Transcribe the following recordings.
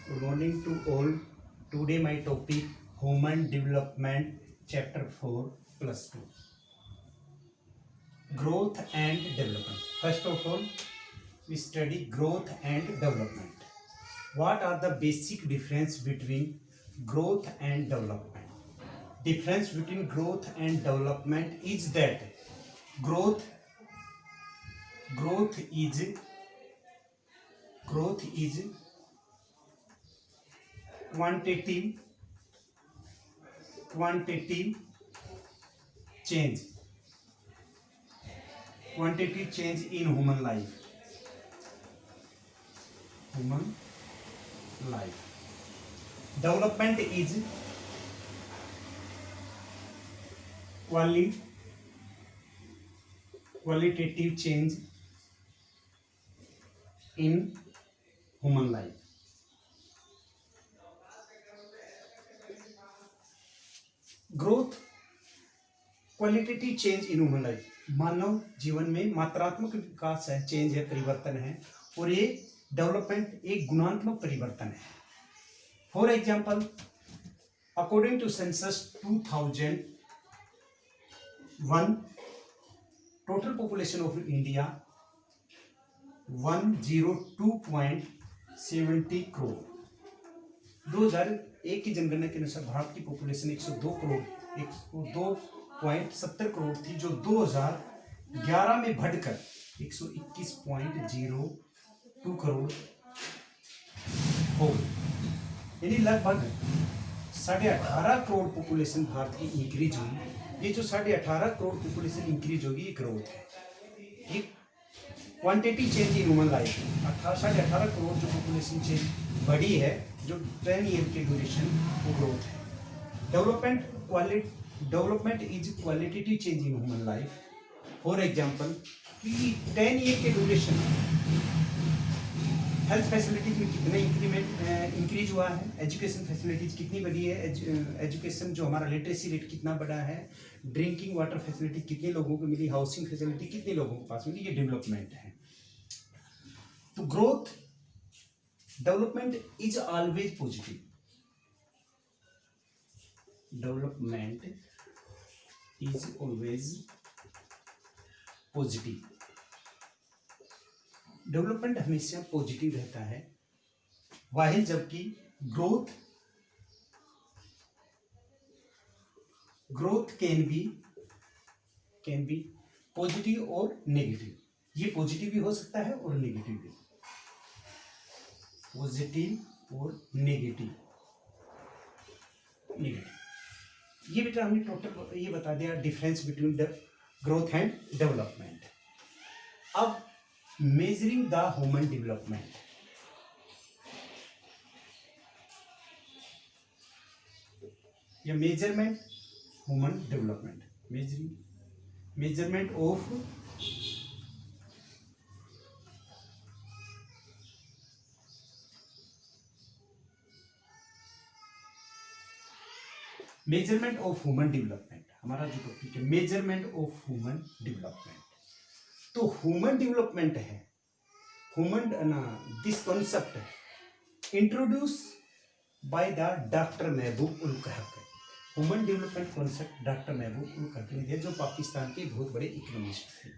Good morning to all. Today my topic Human Development Chapter 4 plus 2. Growth and Development. First of all, we study growth and development. What are the basic difference between growth and development? Difference between growth and development is that growth is quantitative change in human life. Development is qualitative change in human life. Growth qualitative change in human life, मानव जीवन में मात्रात्मक विकास है, change है, परिवर्तन है, और ये डेवलपमेंट एक गुणात्मक परिवर्तन है. For example, according to census 2001, total population of India 102.70 crore. 2001 की जनगणना के अनुसार भारत की पॉपुलेशन 102.70 करोड़ थी, जो 2011 में बढ़कर 121.02 करोड़ हो गई. यानी लगभग 18.5 करोड़ पॉपुलेशन भारत की इंक्रीज हुई. ये जो 18.5 करोड़ पॉपुलेशन इंक्रीज होगी, ये ग्रोथ है, एक quantity change in human life. 18.5 crore जो पॉपुलेशन चेंज बढ़ी है, जो 10 ईयर की ड्यूरेशन, वो ग्रोथ है. Development is qualitative change in human life. For example, 10 year के ड्यूरेशन हेल्थ फैसिलिटीज में कितना इंक्रीज हुआ है, एजुकेशन फैसिलिटीज कितनी बढ़ी है, एजुकेशन जो हमारा लिटरेसी रेट कितना बढ़ा है, ड्रिंकिंग वाटर फैसिलिटी कितने लोगों को मिली, हाउसिंग फैसिलिटी कितने लोगों के पास मिली, ये डेवलपमेंट है. तो growth development is always positive. Development is always positive. Development हमेशा पॉजिटिव रहता है, वाहिल जबकि ग्रोथ कैन बी पॉजिटिव और नेगेटिव. ये पॉजिटिव भी हो सकता है और नेगेटिव भी. पॉजिटिव और नेगेटिव. ये बेटा हमने टोटल ये बता दिया difference between the growth and development. अब मेजरिंग द ह्यूमन डेवलपमेंट. या measurement human development. Measurement of human development. हमारा जो टॉपिक है मेजरमेंट ऑफ ह्यूमन डेवलपमेंट. तो ह्यूमन डेवलपमेंट है, this concept introduce by the doctor Mehboob ul Haq. Human development concept doctor महबूब उल हक ने दिया, जो पाकिस्तान के बहुत बड़े इकोनॉमिस्ट थे.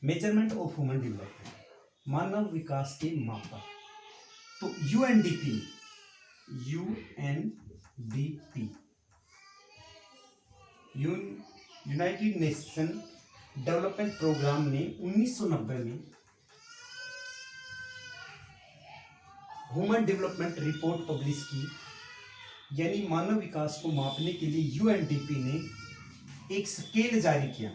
मेजरमेंट ऑफ ह्यूमन डेवलपमेंट, मानव विकास के मापक. तो UNDP United Nation development program ने 1990 में ह्यूमन डेवलपमेंट रिपोर्ट पब्लिश की. यानी मानव विकास को मापने के लिए यूएनडीपी ने एक स्केल जारी किया,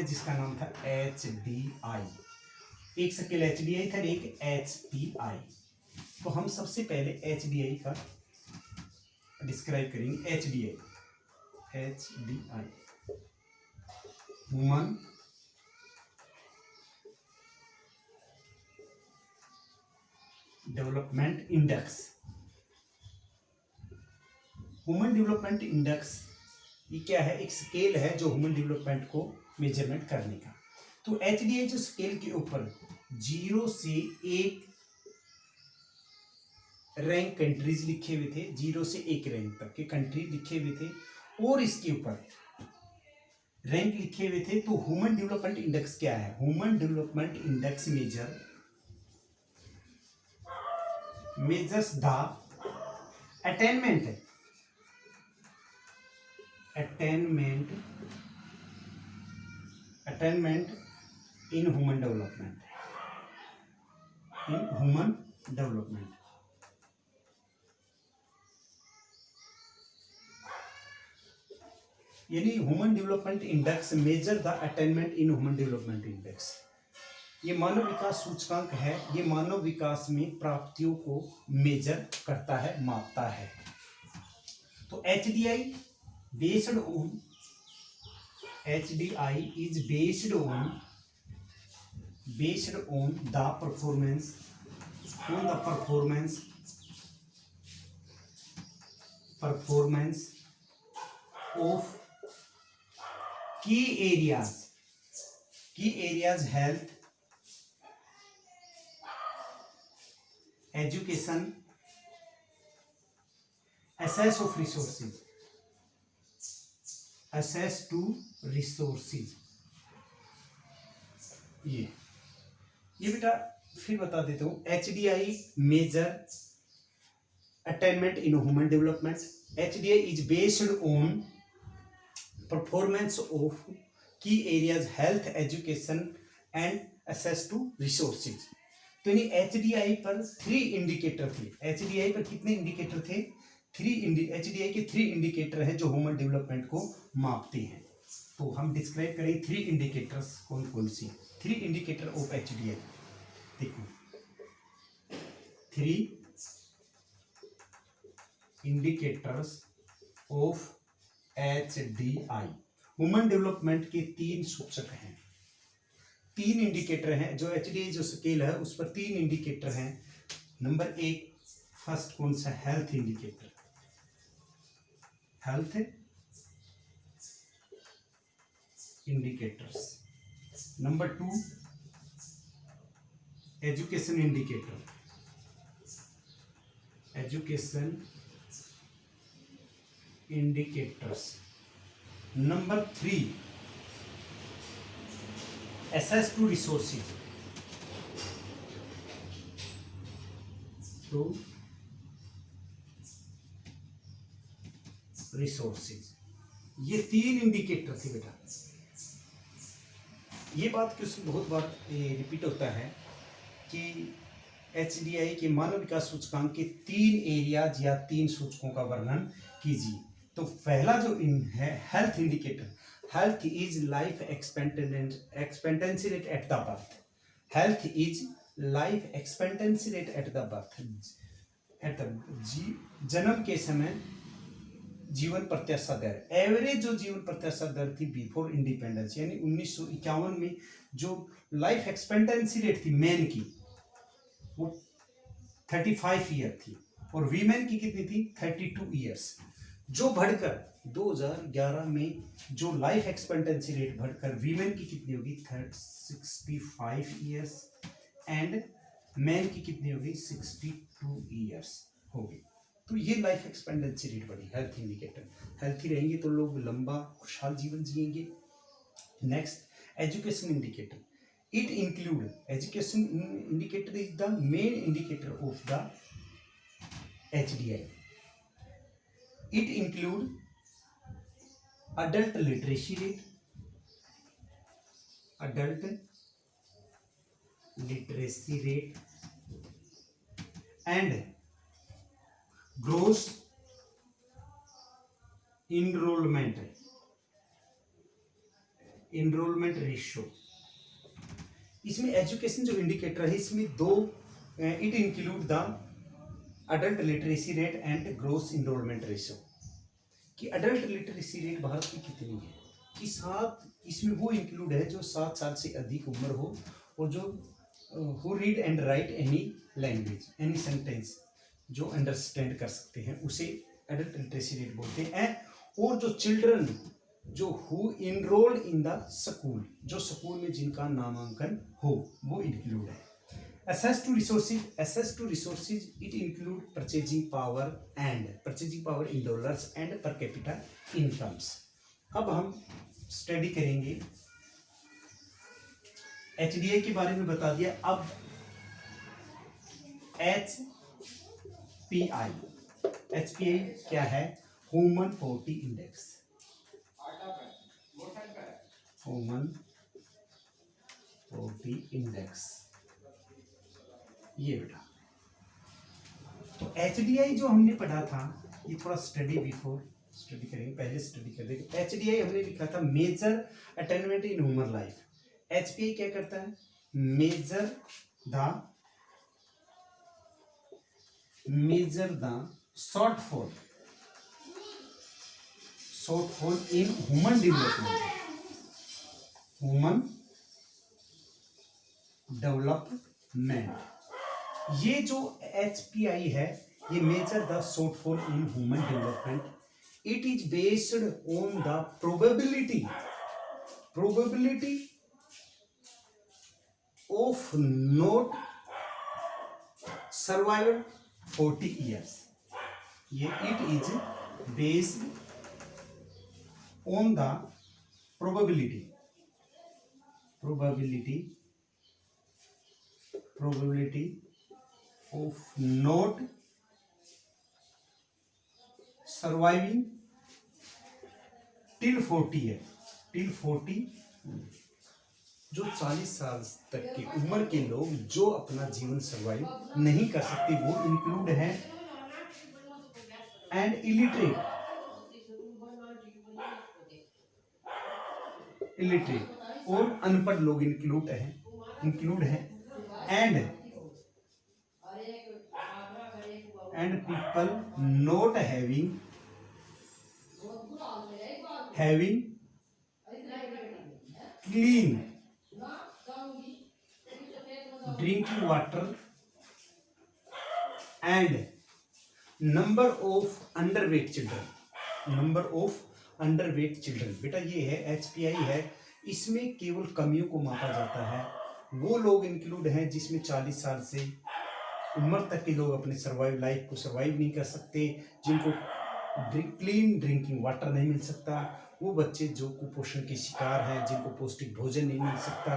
जिसका नाम था HDI. एक स्केल HDI था, एक HPI. तो हम सबसे पहले HDI का डिस्क्राइब करेंगे. HDI human development index. Human development index ये क्या है? एक स्केल है जो ह्यूमन डेवलपमेंट को मेजरमेंट करने का. तो HDI जो स्केल के ऊपर 0 से 1 रैंक कंट्रीज लिखे हुए थे, 0 से 1 रैंक तक के कंट्री लिखे हुए थे, और इसके ऊपर रैंक लिखे हुए थे। तो ह्यूमन डेवलपमेंट इंडेक्स क्या है? Human development index measures the attainment in human development. यानी human development index measure the attainment in human development index. ये मानव विकास सूचकांक है, ये मानव विकास में प्राप्तियों को मेजर करता है, मापता है। तो HDI based on HDI is based on the performance of key areas health, education, access to resources। ये बेटा फिर बता देता हूँ। HDI measure attainment in human development. HDI is based on performance of key areas health, education and access to resources. तो यानी HDI पर 3 indicator थे। HDI पर कितने इंडिकेटर थे? HDI के 3 इंडिकेटर हैं जो ह्यूमन डेवलपमेंट को मापते हैं। तो हम डिस्क्राइब करें 3 इंडिकेटर्स कौन कौन सी। 3 इंडिकेटर ऑफ HDI। देखो 3 indicators of HDI। Human development के 3 सूचक हैं, 3 इंडिकेटर हैं। जो HDI जो स्केल है उस पर 3 इंडिकेटर हैं। नंबर 1 फर्स्ट कौन सा? Health indicator, health indicators. Number 2 education indicator, education indicators. Number 3 access to resources, ये 3 इंडिकेटर थे बेटा। ये बात क्यों बहुत बार रिपीट होता है कि HDI के मानव विकास सूचकांक के 3 एरियाज या 3 सूचकों का वर्णन कीजिए। तो पहला जो है health indicator, health is life expectancy rate at the birth. Health is life expectancy rate at the birth. जन्म के समय जीवन प्रत्याशा दर, एवरेज जो जीवन प्रत्याशा दर थी बिफोर इंडिपेंडेंस, यानी 1951 में जो लाइफ एक्सपेक्टेंसी रेट थी मैन की वो 35 ईयर थी, और वीमेन की कितनी थी? 32 ईयर्स। जो बढ़कर 2011 में जो लाइफ एक्सपेक्टेंसी रेट बढ़कर वीमेन की कितनी होगी? 65 ईयर्स एंड मैन की कितनी होगी? 62 ईयर्स होगी। तो ये लाइफ एक्सपेक्टेंसी रेट बढ़ी। हेल्थ इंडिकेटर, हेल्थी रहेंगे तो लोग लंबा खुशहाल जीवन जिएंगे। Next education indicator, it include, education indicator is the main indicator of the HDI। It include adult literacy rate, and gross enrollment ratio. इसमें एजुकेशन जो इंडिकेटर है इसमें 2, it include the adult literacy rate and gross enrollment ratio. कि adult literacy rate Bharat की कितनी है, कि 7, इसमें वो इंक्लूड है जो 7 साल से अधिक उम्र हो और जो who read and right any language, any sentence, जो अंडरस्टैंड कर सकते हैं, उसे एडल्ट लिटरेसी रेट बोलते हैं। और जो चिल्ड्रन जो who enrolled in the school, जो स्कूल में जिनका नामांकन हो वो इंक्लूड है। Access to resources, it include purchasing power in dollars and per capita incomes। अब हम स्टडी करेंगे, HDI के बारे में बता दिया। अब HPI क्या है? Human poverty index, human poverty index, ये बेटा। तो HDI जो हमने पढ़ा था, ये थोड़ा स्टडी करेंगे, पहले स्टडी कर देंगे। HDI हमने लिखा था measure attainment in human life. HPI क्या करता है? Measure the shortfall in human development. ये जो HPI है, ये measure the shortfall in human development. It is based on the probability of not survival 40 years। ये it is based on the probability of not surviving till 40 है, till 40। जो 40 साल तक की उम्र के लोग जो अपना जीवन सर्वाइव नहीं कर सकते वो इंक्लूड है। एंड इलिटरेट और अनपढ़ लोग इंक्लूड है। And people not having clean drinking water and number of underweight children. बेटा ये है HPI है, इसमें केवल कमियों को मापा जाता है। वो लोग इंक्लूड हैं जिसमें 40 साल से उम्र तक के लोग अपने लाइफ को सर्वाइव नहीं कर सकते, जिनको क्लीन ड्रिंकिंग वाटर नहीं मिल सकता, वो बच्चे जो कुपोषण के शिकार हैं, जिनको पौष्टिक भोजन नहीं मिल सकता।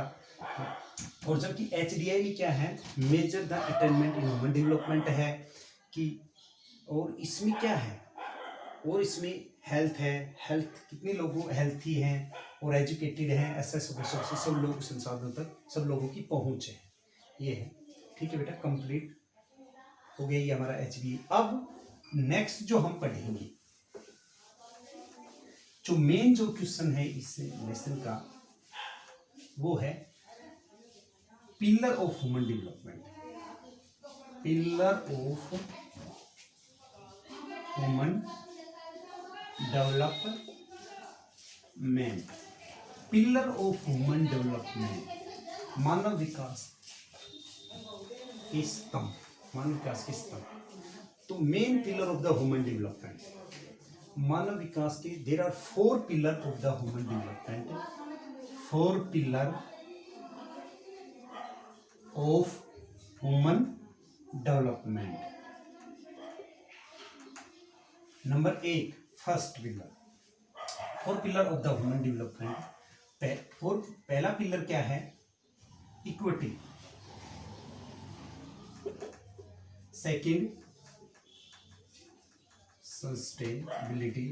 और जबकि HDI में क्या है? Measure the attainment in human development है कि, और इसमें क्या है? और इसमें हेल्थ है, हेल्थ कितने लोगों हेल्थी हैं और एजुकेटेड हैं, एक्सेस रिसोर्सेज सब लोग संसाधनों तक सब लोगों की पहुंच है, ये है। ठीक है बेटा, कंप्लीट हो गया ये हमारा HDI। अब नेक्स्ट जो हम पढ़ेंगे, जो मेन जो क्वेश्चन है इस लेसन का, वो है pillar of human development. Pillar of human development, pillar of human development, मानव विकास के स्तंभ, तो main pillar of the human development, मानव विकास के there are 4 pillar of the human development, 4 pillar of human development. Number 1, first pillar, 4 pillar of the human development. पहला pillar क्या है? Equity. Second, sustainability.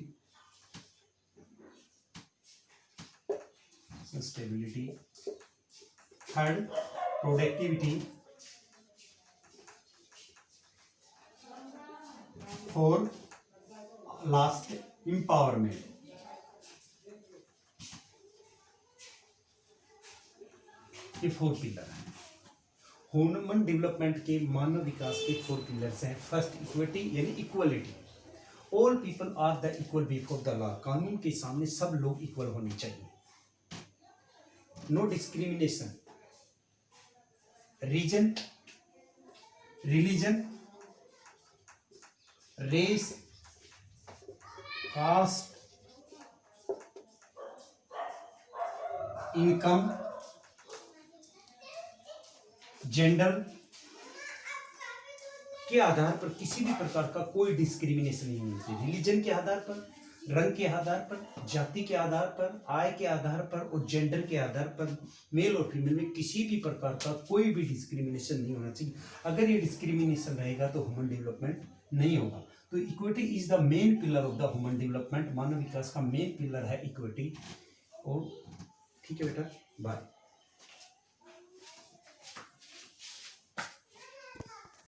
Third, productivity. Fourth, last, empowerment. ये 4 pillar हैं human development के, मानव विकास के 4 pillars हैं। First, equity यानी equality. All people are the equal before the law, कानून के सामने सब लोग इक्वल होने चाहिए। No discrimination, region, religion, race, caste, income, gender के आधार पर किसी भी प्रकार का कोई डिस्क्रिमिनेशन नहीं होनी चाहिए। रिलीजन के आधार पर, रंग के आधार पर, जाति के आधार पर, आय के आधार पर और जेंडर के आधार पर मेल और फीमेल में किसी भी प्रकार का कोई भी डिस्क्रिमिनेशन नहीं होना चाहिए। अगर ये डिस्क्रिमिनेशन रहेगा तो ह्यूमन डेवलपमेंट नहीं होगा। तो equity is the main pillar of the human development. मानव विकास का मेन पिलर है इक्विटी। और ठीक है बेटा, बाय।